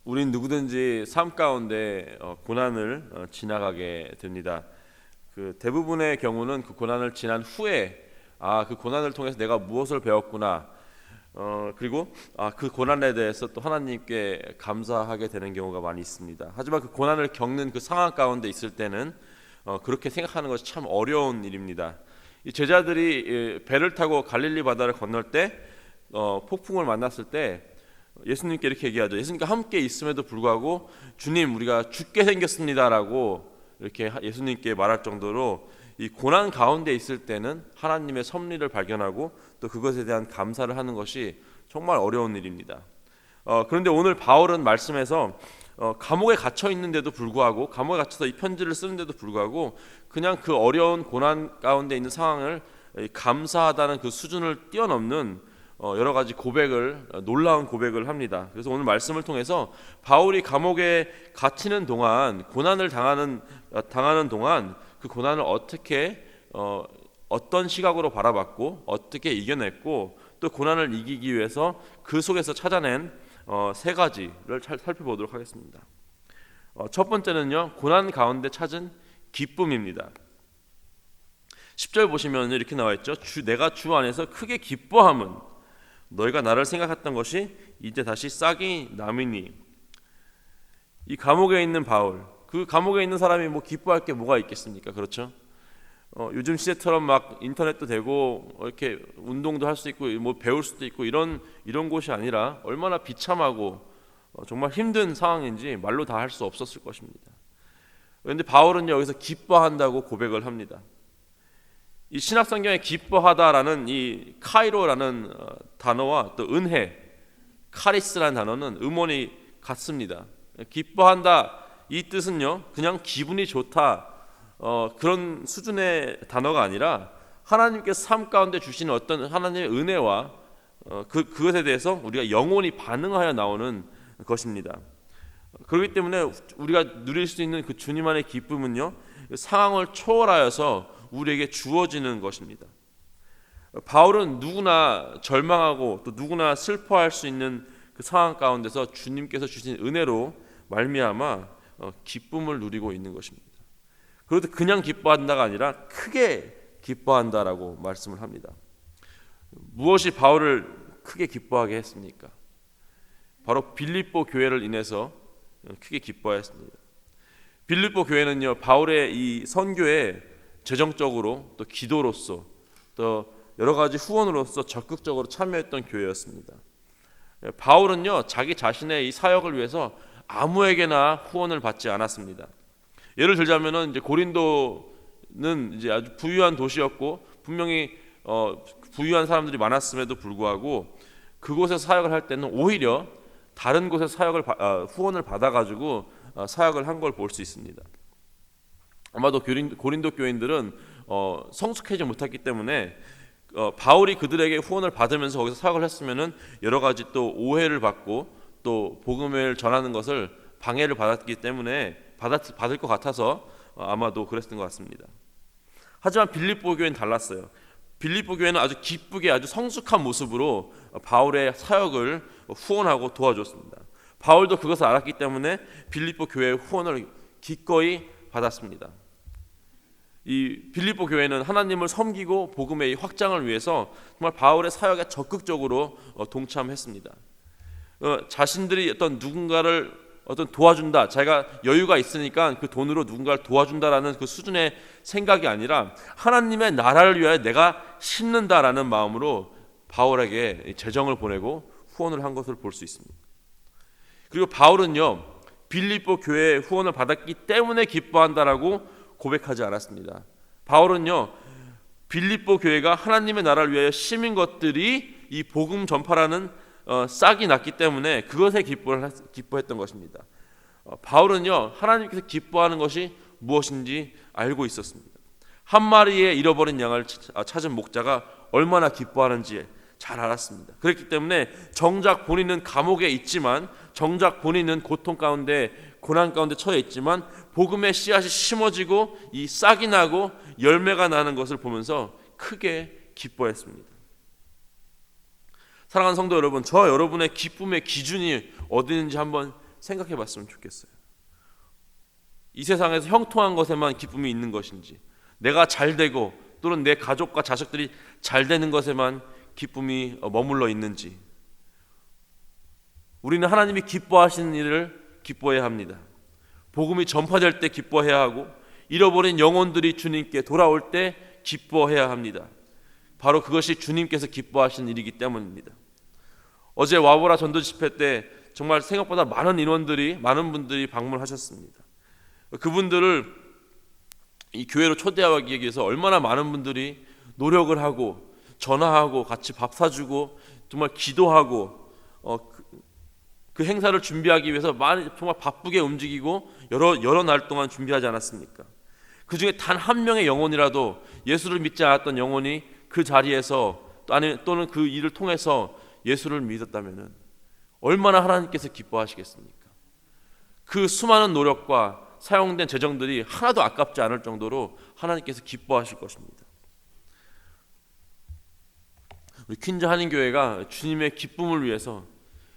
우린 누구든지 삶 가운데 고난을 지나가게 됩니다. 그 대부분의 경우는 그 고난을 지난 후에 그 고난을 통해서 내가 무엇을 배웠구나, 그리고 그 고난에 대해서 또 하나님께 감사하게 되는 경우가 많이 있습니다. 하지만 그 고난을 겪는 그 상황 가운데 있을 때는 그렇게 생각하는 것이 참 어려운 일입니다. 이 제자들이 배를 타고 갈릴리 바다를 건널 때 폭풍을 만났을 때 예수님께 이렇게 얘기하죠. 예수님과 함께 있음에도 불구하고 주님, 우리가 죽게 생겼습니다라고 이렇게 예수님께 말할 정도로 이 고난 가운데 있을 때는 하나님의 섭리를 발견하고 또 그것에 대한 감사를 하는 것이 정말 어려운 일입니다. 그런데 오늘 바울은 말씀에서 감옥에 갇혀 있는데도 불구하고, 감옥에 갇혀서 이 편지를 쓰는데도 불구하고 그냥 그 어려운 고난 가운데 있는 상황을 감사하다는 그 수준을 뛰어넘는 여러 가지 고백을, 놀라운 고백을 합니다. 그래서 오늘 말씀을 통해서 바울이 감옥에 갇히는 동안, 고난을 당하는 동안 그 고난을 어떻게 어떤 시각으로 바라봤고 어떻게 이겨냈고 또 고난을 이기기 위해서 그 속에서 찾아낸 세 가지를 살펴보도록 하겠습니다. 첫 번째는요, 고난 가운데 찾은 기쁨입니다. 10절 보시면 이렇게 나와 있죠. 내가 주 안에서 크게 기뻐함은 너희가 나를 생각했던 것이 이제 다시 싹이 남이니. 이 감옥에 있는 바울, 그 감옥에 있는 사람이 뭐 기뻐할 게 뭐가 있겠습니까? 그렇죠? 요즘 시대처럼 막 인터넷도 되고 이렇게 운동도 할 수 있고 뭐 배울 수도 있고 이런 곳이 아니라 얼마나 비참하고 정말 힘든 상황인지 말로 다 할 수 없었을 것입니다. 그런데 바울은 여기서 기뻐한다고 고백을 합니다. 이 신약성경에 기뻐하다라는 이 카이로라는 단어와 또 은혜, 카리스라는 단어는 음원이 같습니다. 기뻐한다, 이 뜻은요 그냥 기분이 좋다 그런 수준의 단어가 아니라 하나님께서 삶 가운데 주시는 어떤 하나님의 은혜와 그것에 대해서 우리가 영원히 반응하여 나오는 것입니다. 그렇기 때문에 우리가 누릴 수 있는 그 주님 안의 기쁨은요, 상황을 초월하여서 우리에게 주어지는 것입니다. 바울은 누구나 절망하고 또 누구나 슬퍼할 수 있는 그 상황 가운데서 주님께서 주신 은혜로 말미암아 기쁨을 누리고 있는 것입니다. 그런데 그냥 기뻐한다가 아니라 크게 기뻐한다라고 말씀을 합니다. 무엇이 바울을 크게 기뻐하게 했습니까? 바로 빌립보 교회를 인해서 크게 기뻐했습니다. 빌립보 교회는요, 바울의 이 선교에 재정적으로 또 기도로서 또 여러 가지 후원으로서 적극적으로 참여했던 교회였습니다. 바울은요, 자기 자신의 이 사역을 위해서 아무에게나 후원을 받지 않았습니다. 예를 들자면은 이제 고린도는 이제 아주 부유한 도시였고 분명히 부유한 사람들이 많았음에도 불구하고 그곳에서 사역을 할 때는 오히려 다른 곳에서 후원을 받아가지고 사역을 한 걸 볼 수 있습니다. 아마도 고린도 교인들은 성숙하지 못했기 때문에 바울이 그들에게 후원을 받으면서 거기서 사역을 했으면은 여러 가지 또 오해를 받고 또 복음을 전하는 것을 방해를 받았기 때문에 받을 것 같아서 아마도 그랬던 것 같습니다. 하지만 빌립보 교회는 달랐어요. 빌립보 교회는 아주 기쁘게 아주 성숙한 모습으로 바울의 사역을 후원하고 도와줬습니다. 바울도 그것을 알았기 때문에 빌립보 교회의 후원을 기꺼이 받았습니다. 이 빌립보 교회는 하나님을 섬기고 복음의 확장을 위해서 정말 바울의 사역에 적극적으로 동참했습니다. 자신들이 누군가를 도와준다, 자기가 여유가 있으니까 그 돈으로 누군가를 도와준다라는 그 수준의 생각이 아니라 하나님의 나라를 위하여 내가 심는다라는 마음으로 바울에게 재정을 보내고 후원을 한 것을 볼 수 있습니다. 그리고 바울은요, 빌립보 교회의 후원을 받았기 때문에 기뻐한다라고 고백하지 않았습니다. 바울은요, 빌립보 교회가 하나님의 나라를 위하여 심은 것들이 이 복음 전파라는 싹이 났기 때문에 그것에 기뻐했던 것입니다. 바울은요, 하나님께서 기뻐하는 것이 무엇인지 알고 있었습니다. 한 마리의 잃어버린 양을 찾은 목자가 얼마나 기뻐하는지 잘 알았습니다. 그렇기 때문에 정작 본인은 감옥에 있지만, 정작 본인은 고통 가운데 고난 가운데 처해 있지만 복음의 씨앗이 심어지고 이 싹이 나고 열매가 나는 것을 보면서 크게 기뻐했습니다. 사랑하는 성도 여러분, 저 여러분의 기쁨의 기준이 어디 있는지 한번 생각해 봤으면 좋겠어요. 이 세상에서 형통한 것에만 기쁨이 있는 것인지, 내가 잘 되고 또는 내 가족과 자식들이 잘 되는 것에만 기쁨이 머물러 있는지, 우리는 하나님이 기뻐하시는 일을 기뻐해야 합니다. 복음이 전파될 때 기뻐해야 하고, 잃어버린 영혼들이 주님께 돌아올 때 기뻐해야 합니다. 바로 그것이 주님께서 기뻐하시는 일이기 때문입니다. 어제 와보라 전도 집회 때 정말 생각보다 많은 분들이 방문하셨습니다. 그분들을 이 교회로 초대하기 위해서 얼마나 많은 분들이 노력을 하고 전화하고 같이 밥 사주고 정말 기도하고 그 행사를 준비하기 위해서 정말 바쁘게 움직이고 여러 날 동안 준비하지 않았습니까? 그 중에 단 한 명의 영혼이라도 예수를 믿지 않았던 영혼이 그 자리에서 또는 그 일을 통해서 예수를 믿었다면 얼마나 하나님께서 기뻐하시겠습니까? 그 수많은 노력과 사용된 재정들이 하나도 아깝지 않을 정도로 하나님께서 기뻐하실 것입니다. 우리 퀸즈 한인교회가 주님의 기쁨을 위해서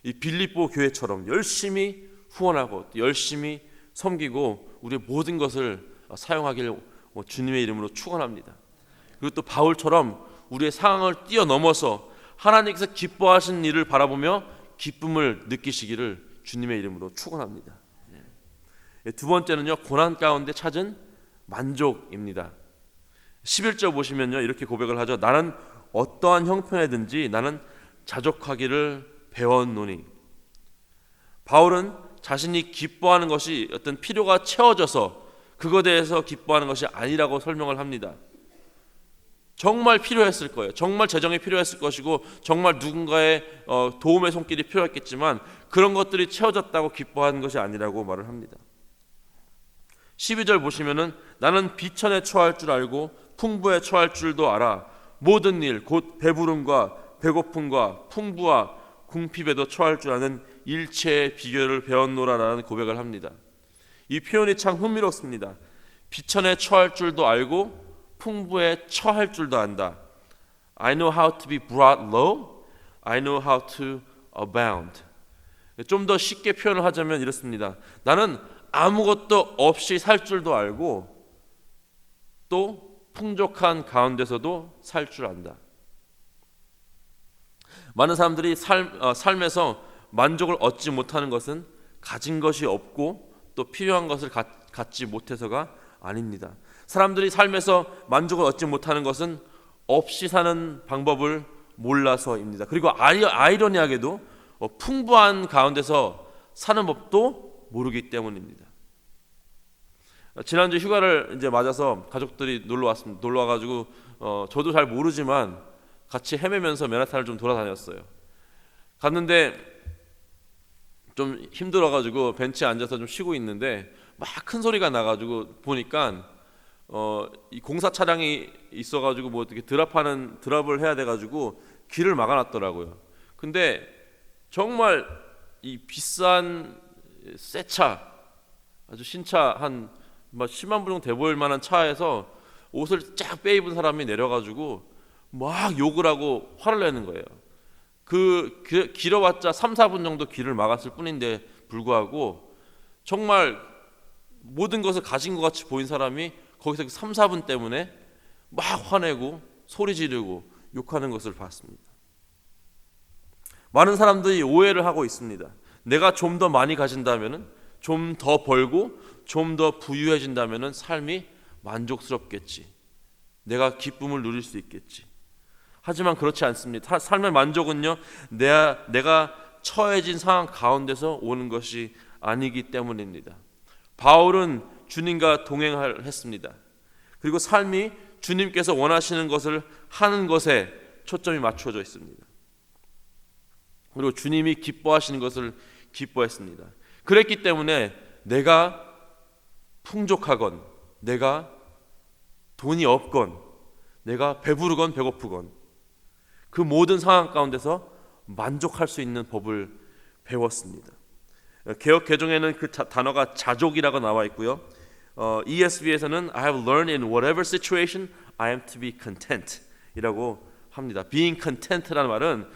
이 빌립보 교회처럼 열심히 후원하고 열심히 섬기고 우리의 모든 것을 사용하기를 주님의 이름으로 축원합니다. 그리고 또 바울처럼 우리의 상황을 뛰어넘어서 하나님께서 기뻐하시는 일을 바라보며 기쁨을 느끼시기를 주님의 이름으로 축원합니다. 두 번째는요, 고난 가운데 찾은 만족입니다. 11절 보시면요, 이렇게 고백을 하죠. 나는 어떠한 형편에든지 나는 자족하기를 배웠노니. 바울은 자신이 기뻐하는 것이 어떤 필요가 채워져서 그것에 대해서 기뻐하는 것이 아니라고 설명을 합니다. 정말 필요했을 거예요. 정말 재정이 필요했을 것이고 정말 누군가의 도움의 손길이 필요했겠지만 그런 것들이 채워졌다고 기뻐하는 것이 아니라고 말을 합니다. 12절 보시면은 나는 비천에 처할 줄 알고 풍부에 처할 줄도 알아. 모든 일 곧 배부름과 배고픔과 풍부와 궁핍에도 처할 줄 아는 일체의 비결을 배웠노라라는 고백을 합니다. 이 표현이 참 흥미롭습니다. 비천에 처할 줄도 알고 풍부에 처할 줄도 안다. I know how to be brought low. I know how to abound. 좀 더 쉽게 표현을 하자면 이렇습니다. 나는 아무것도 없이 살 줄도 알고 또 풍족한 가운데서도 살 줄 안다. 많은 사람들이 삶에서 만족을 얻지 못하는 것은 가진 것이 없고 또 필요한 것을 갖지 못해서가 아닙니다. 사람들이 삶에서 만족을 얻지 못하는 것은 없이 사는 방법을 몰라서입니다. 그리고 아이러니하게도 풍부한 가운데서 사는 법도 모르기 때문입니다. 지난주 휴가를 이제 맞아서 가족들이 놀러 왔습니다. 놀러 와가지고 저도 잘 모르지만 같이 헤매면서 맨하탄을 좀 돌아다녔어요. 갔는데 좀 힘들어가지고 벤치에 앉아서 좀 쉬고 있는데 막 큰 소리가 나가지고 보니까 이 공사 차량이 있어가지고 뭐 어떻게 드랍을 해야 돼가지고 길을 막아놨더라고요. 근데 정말 이 비싼 새 차, 아주 신차 한 10만 불 정도 돼 보일 만한 차에서 옷을 쫙 빼입은 사람이 내려가지고 막 욕을 하고 화를 내는 거예요. 그 길어봤자 3-4분 정도 길을 막았을 뿐인데 불구하고 정말 모든 것을 가진 것 같이 보인 사람이 거기서 3-4분 때문에 막 화내고 소리 지르고 욕하는 것을 봤습니다. 많은 사람들이 오해를 하고 있습니다. 내가 좀 더 많이 가진다면, 좀 더 벌고 좀 더 부유해진다면 삶이 만족스럽겠지. 내가 기쁨을 누릴 수 있겠지. 하지만 그렇지 않습니다. 삶의 만족은요, 내가 처해진 상황 가운데서 오는 것이 아니기 때문입니다. 바울은 주님과 동행을 했습니다. 그리고 삶이 주님께서 원하시는 것을 하는 것에 초점이 맞춰져 있습니다. 그리고 주님이 기뻐하시는 것을 기뻐했습니다. 그랬기 때문에 내가 풍족하건, 내가 돈이 없건, 내가 배부르건 배고프건 그 모든 상황 가운데서 만족할 수 있는 법을 배웠습니다. 개역 개정에는 그 단어가 자족이라고 나와 있고요. ESV에서는 I have learned in whatever situation I am to be content 이라고 합니다. Being content라는 말은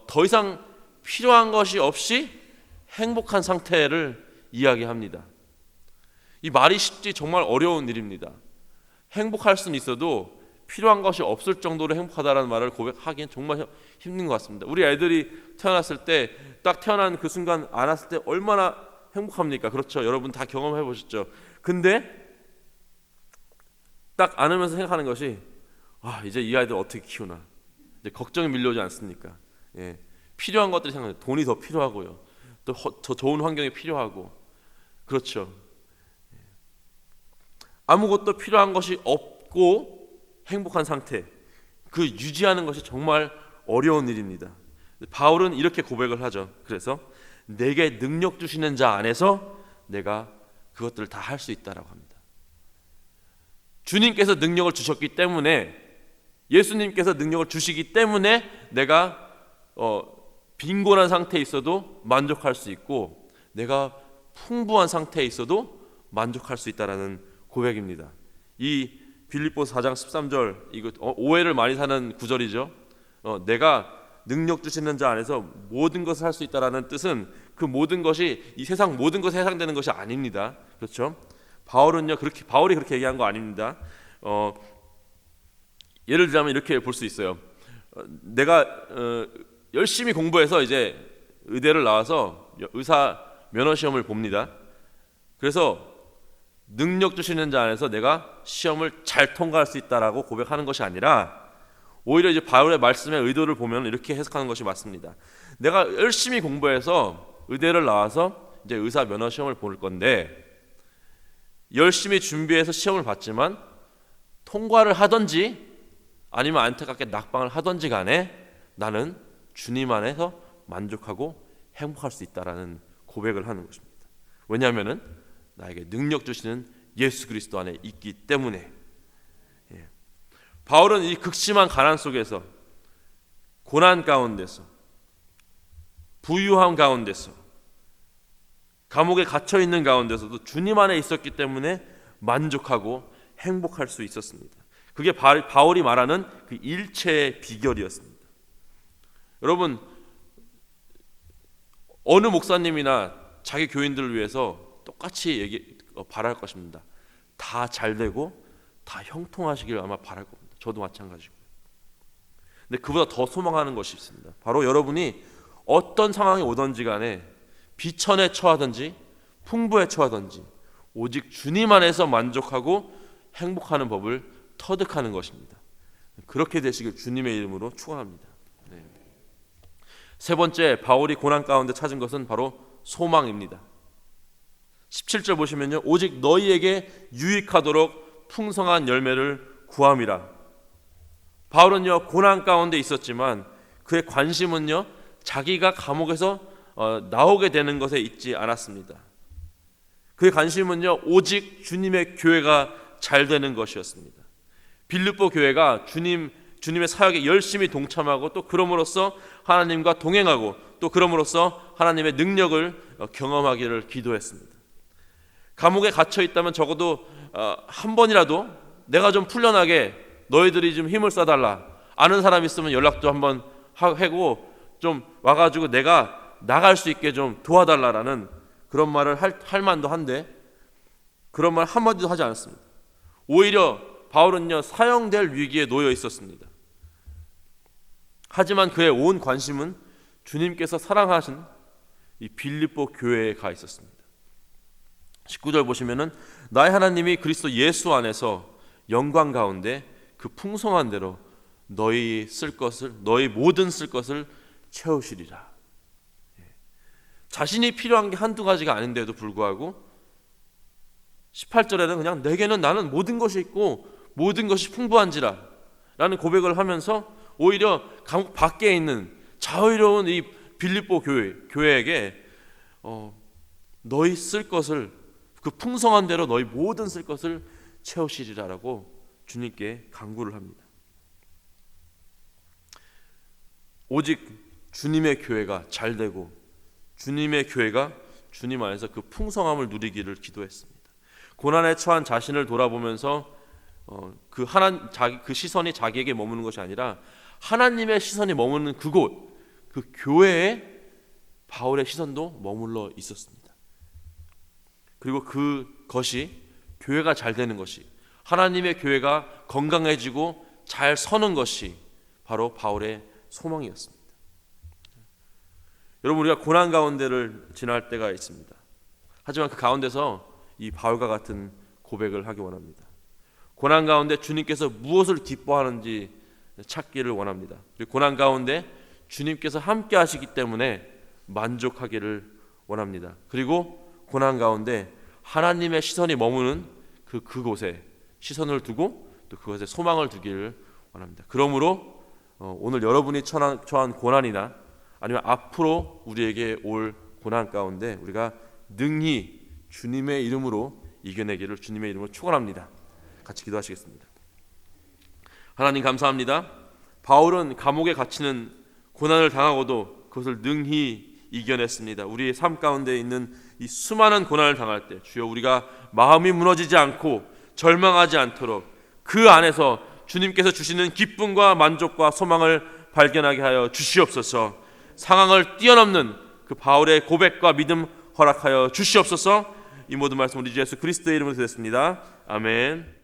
더 이상 필요한 것이 없이 행복한 상태를 이야기합니다. 이 말이 쉽지 정말 어려운 일입니다. 행복할 수는 있어도 필요한 것이 없을 정도로 행복하다라는 말을 고백하기엔 정말 힘든 것 같습니다. 우리 애들이 태어났을 때, 딱 태어난 그 순간 안았을 때 얼마나 행복합니까? 그렇죠? 여러분 다 경험해 보셨죠? 근데 딱 안으면서 생각하는 것이, 이제 이 아이들 어떻게 키우나, 이제 걱정이 밀려오지 않습니까? 예. 필요한 것들이 생각나요. 돈이 더 필요하고요, 또 더 좋은 환경이 필요하고, 그렇죠? 아무것도 필요한 것이 없고 행복한 상태, 그 유지하는 것이 정말 어려운 일입니다. 바울은 이렇게 고백을 하죠. 그래서 내게 능력 주시는 자 안에서 내가 그것들을 다 할 수 있다라고 합니다. 주님께서 능력을 주셨기 때문에, 예수님께서 능력을 주시기 때문에 내가 빈곤한 상태에 있어도 만족할 수 있고, 내가 풍부한 상태에 있어도 만족할 수 있다라는 고백입니다. 이 빌립보서 4장 13절, 이거 오해를 많이 사는 구절이죠. 내가 능력 주시는 자 안에서 모든 것을 할 수 있다라는 뜻은 그 모든 것이 이 세상 모든 것에 해당되는 것이 아닙니다. 그렇죠? 바울이 그렇게 얘기한 거 아닙니다. 예를 들자면 이렇게 볼 수 있어요. 내가 열심히 공부해서 이제 의대를 나와서 의사 면허 시험을 봅니다. 그래서 능력 주시는 자 안에서 내가 시험을 잘 통과할 수 있다라고 고백하는 것이 아니라, 오히려 이제 바울의 말씀의 의도를 보면 이렇게 해석하는 것이 맞습니다. 내가 열심히 공부해서 의대를 나와서 이제 의사 면허 시험을 볼 건데, 열심히 준비해서 시험을 봤지만 통과를 하든지 아니면 안타깝게 낙방을 하든지 간에 나는 주님 안에서 만족하고 행복할 수 있다라는 고백을 하는 것입니다. 왜냐하면은 나에게 능력 주시는 예수 그리스도 안에 있기 때문에. 바울은 이 극심한 가난 속에서, 고난 가운데서, 부유함 가운데서, 감옥에 갇혀 있는 가운데서도 주님 안에 있었기 때문에 만족하고 행복할 수 있었습니다. 그게 바울이 말하는 그 일체의 비결이었습니다. 여러분, 어느 목사님이나 자기 교인들을 위해서 똑같이 바랄 것입니다. 다 잘되고 다 형통하시길 아마 바랄 겁니다. 저도 마찬가지고. 근데 그보다 더 소망하는 것이 있습니다. 바로 여러분이 어떤 상황이 오든지 간에, 비천에 처하든지 풍부에 처하든지 오직 주님 안에서 만족하고 행복하는 법을 터득하는 것입니다. 그렇게 되시길 주님의 이름으로 축원합니다. 세 번째, 바울이 고난 가운데 찾은 것은 바로 소망입니다. 17절 보시면요, 오직 너희에게 유익하도록 풍성한 열매를 구함이라. 바울은요, 고난 가운데 있었지만 그의 관심은요, 자기가 감옥에서 나오게 되는 것에 있지 않았습니다. 그의 관심은요, 오직 주님의 교회가 잘 되는 것이었습니다. 빌립보 교회가 주님의 사역에 열심히 동참하고, 또 그럼으로써 하나님과 동행하고, 또 그럼으로써 하나님의 능력을 경험하기를 기도했습니다. 감옥에 갇혀 있다면 적어도 한 번이라도 내가 좀 풀려나게 너희들이 좀 힘을 써달라, 아는 사람 있으면 연락도 한번 하고 좀 와가지고 내가 나갈 수 있게 좀 도와달라라는 그런 말을 할 만도 한데, 그런 말 한마디도 하지 않았습니다. 오히려 바울은요, 사형될 위기에 놓여 있었습니다. 하지만 그의 온 관심은 주님께서 사랑하신 이 빌립보 교회에 가 있었습니다. 19절 보시면은 나의 하나님이 그리스도 예수 안에서 영광 가운데 그 풍성한 대로 너희 모든 쓸 것을 채우시리라. 자신이 필요한 게 한두 가지가 아닌데도 불구하고 18절에는 그냥 내게는 나는 모든 것이 있고 모든 것이 풍부한지라 라는 고백을 하면서 오히려 감옥 밖에 있는 자유로운 이 빌립보 교회에게 너희 쓸 것을, 그 풍성한 대로 너희 모든 쓸 것을 채우시리라라고 주님께 간구를 합니다. 오직 주님의 교회가 잘 되고 주님의 교회가 주님 안에서 그 풍성함을 누리기를 기도했습니다. 고난에 처한 자신을 돌아보면서 그 시선이 자기에게 머무는 것이 아니라 하나님의 시선이 머무는 그곳, 그 교회에 바울의 시선도 머물러 있었습니다. 그리고 그것이 교회가 잘 되는 것이, 하나님의 교회가 건강해지고 잘 서는 것이 바로 바울의 소망이었습니다. 여러분, 우리가 고난 가운데를 지날 때가 있습니다. 하지만 그 가운데서 이 바울과 같은 고백을 하기 원합니다. 고난 가운데 주님께서 무엇을 기뻐하는지 찾기를 원합니다. 그리고 고난 가운데 주님께서 함께 하시기 때문에 만족하기를 원합니다. 그리고 고난 가운데 하나님의 시선이 머무는 그곳에 시선을 두고 또 그것에 소망을 두기를 원합니다. 그러므로 오늘 여러분이 처한 고난이나 아니면 앞으로 우리에게 올 고난 가운데 우리가 능히 주님의 이름으로 이겨내기를 주님의 이름으로 축원합니다. 같이 기도하시겠습니다. 하나님 감사합니다. 바울은 감옥에 갇히는 고난을 당하고도 그것을 능히 이겨냈습니다. 우리의 삶 가운데 있는 이 수많은 고난을 당할 때 주여 우리가 마음이 무너지지 않고 절망하지 않도록 그 안에서 주님께서 주시는 기쁨과 만족과 소망을 발견하게 하여 주시옵소서. 상황을 뛰어넘는 그 바울의 고백과 믿음 허락하여 주시옵소서. 이 모든 말씀 우리 주 예수 그리스도의 이름으로 드렸습니다. 아멘.